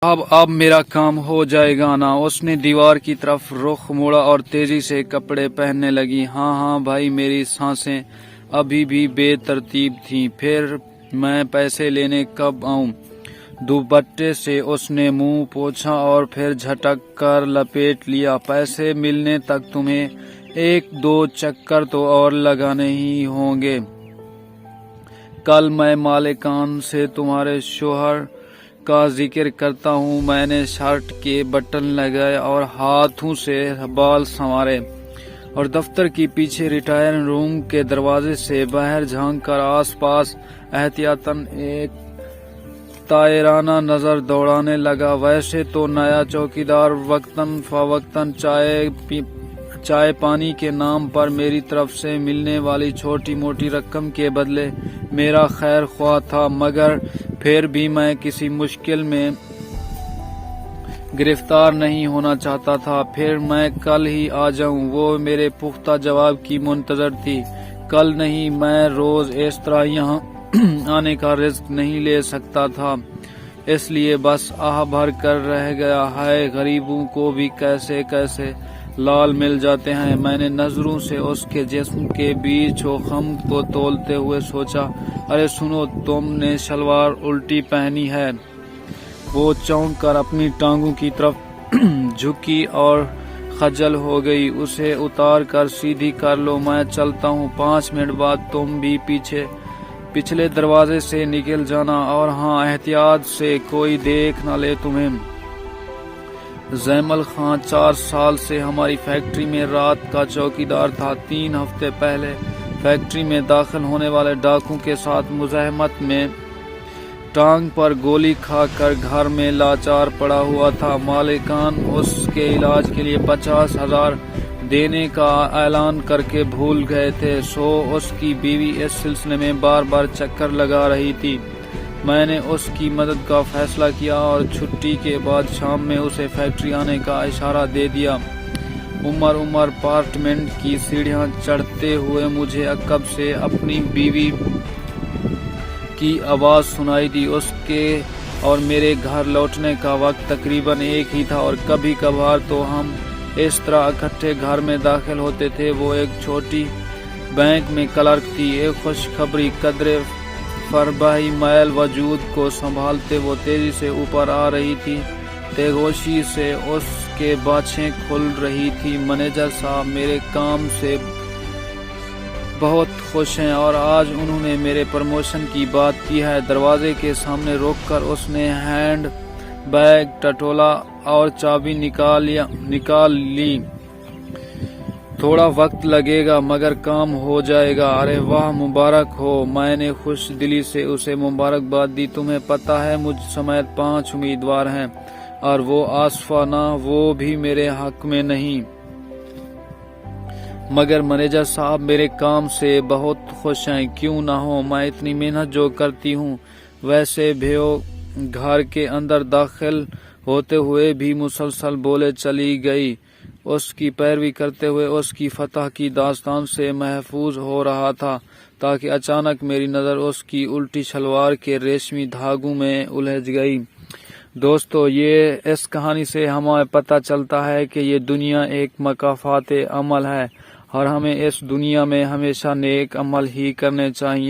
اب میرا کام ہو جائے گا نا؟ اس نے دیوار کی طرف رخ موڑا اور تیزی سے کپڑے پہننے لگی۔ ہاں بھائی، میری سانسیں ابھی بھی بے ترتیب تھیں۔ پھر میں پیسے لینے کب آؤں؟ دوپٹے سے اس نے منہ پوچھا اور پھر جھٹک کر لپیٹ لیا۔ پیسے ملنے تک تمہیں 1-2 چکر تو اور لگانے ہی ہوں گے۔ کل میں مالکان سے تمہارے شوہر کا ذکر کرتا ہوں۔ میں نے شرٹ کے بٹن لگائے اور ہاتھوں سے بال سنوارے اور دفتر کی پیچھے ریٹائرنگ روم کے دروازے سے باہر جھانک کر آس پاس احتیاطاً ایک تائرانہ نظر دوڑانے لگا۔ ویسے تو نیا چوکیدار وقتاً فوقتاً چائے پانی کے نام پر میری طرف سے ملنے والی چھوٹی موٹی رقم کے بدلے میرا خیر خواہ تھا، مگر پھر بھی میں کسی مشکل میں گرفتار نہیں ہونا چاہتا تھا۔ پھر میں کل ہی آ جاؤں؟ وہ میرے پختہ جواب کی منتظر تھی۔ کل نہیں، میں روز اس طرح یہاں آنے کا رزق نہیں لے سکتا تھا، اس لیے بس آہ بھر کر رہ گیا۔ ہائے، غریبوں کو بھی کیسے کیسے لال مل جاتے ہیں۔ میں نے نظروں سے اس کے جسم کے بیچ و خم کو تولتے ہوئے سوچا، ارے سنو، تم نے شلوار الٹی پہنی ہے۔ وہ چونک کر اپنی ٹانگوں کی طرف جھکی اور خجل ہو گئی۔ اسے اتار کر سیدھی کر لو، میں چلتا ہوں۔ 5 منٹ بعد تم بھی پچھلے دروازے سے نکل جانا، اور ہاں، احتیاط سے کوئی دیکھ نہ لے تمہیں۔ زیمل خان 4 سال سے ہماری فیکٹری میں رات کا چوکیدار تھا۔ 3 ہفتے پہلے فیکٹری میں داخل ہونے والے ڈاکوؤں کے ساتھ مزاحمت میں ٹانگ پر گولی کھا کر گھر میں لاچار پڑا ہوا تھا۔ مالکان اس کے علاج کے لیے 50,000 دینے کا اعلان کر کے بھول گئے تھے، سو اس کی بیوی اس سلسلے میں بار بار چکر لگا رہی تھی۔ میں نے اس کی مدد کا فیصلہ کیا اور چھٹی کے بعد شام میں اسے فیکٹری آنے کا اشارہ دے دیا۔ عمر اپارٹمنٹ کی سیڑھیاں چڑھتے ہوئے مجھے عقب سے اپنی بیوی کی آواز سنائی دی۔ اس کے اور میرے گھر لوٹنے کا وقت تقریباً ایک ہی تھا، اور کبھی کبھار تو ہم اس طرح اکٹھے گھر میں داخل ہوتے تھے۔ وہ ایک چھوٹی بینک میں کلرک تھی۔ ایک خوشخبری قدرے فربہی میل وجود کو سنبھالتے وہ تیزی سے اوپر آ رہی تھی۔ تیگوشی سے اس کے باچھیں کھل رہی تھی۔ مینیجر صاحب میرے کام سے بہت خوش ہیں، اور آج انہوں نے میرے پروموشن کی بات کی ہے۔ دروازے کے سامنے روک کر اس نے ہینڈ بیگ ٹٹولا اور چابی نکال لی۔ تھوڑا وقت لگے گا مگر کام ہو جائے گا۔ ارے واہ، مبارک ہو! میں نے خوش دلی سے اسے مبارکباد دی۔ تمہیں پتہ ہے مجھ سمیت 5 امیدوار ہیں، اور وہ آصفہ نا، وہ بھی میرے حق میں نہیں۔ مگر مینیجر صاحب میرے کام سے بہت خوش ہیں۔ کیوں نہ ہو، میں اتنی محنت جو کرتی ہوں۔ ویسے بھیو گھر کے اندر داخل ہوتے ہوئے بھی مسلسل بولے چلی گئی، اس کی پیروی کرتے ہوئے اس کی فتح کی داستان سے محظوظ ہو رہا تھا، تاکہ اچانک میری نظر اس کی الٹی شلوار کے ریشمی دھاگوں میں الجھ گئی۔ دوستو، یہ اس کہانی سے ہمیں پتہ چلتا ہے کہ یہ دنیا ایک مکافات عمل ہے، اور ہمیں اس دنیا میں ہمیشہ نیک عمل ہی کرنے چاہیے۔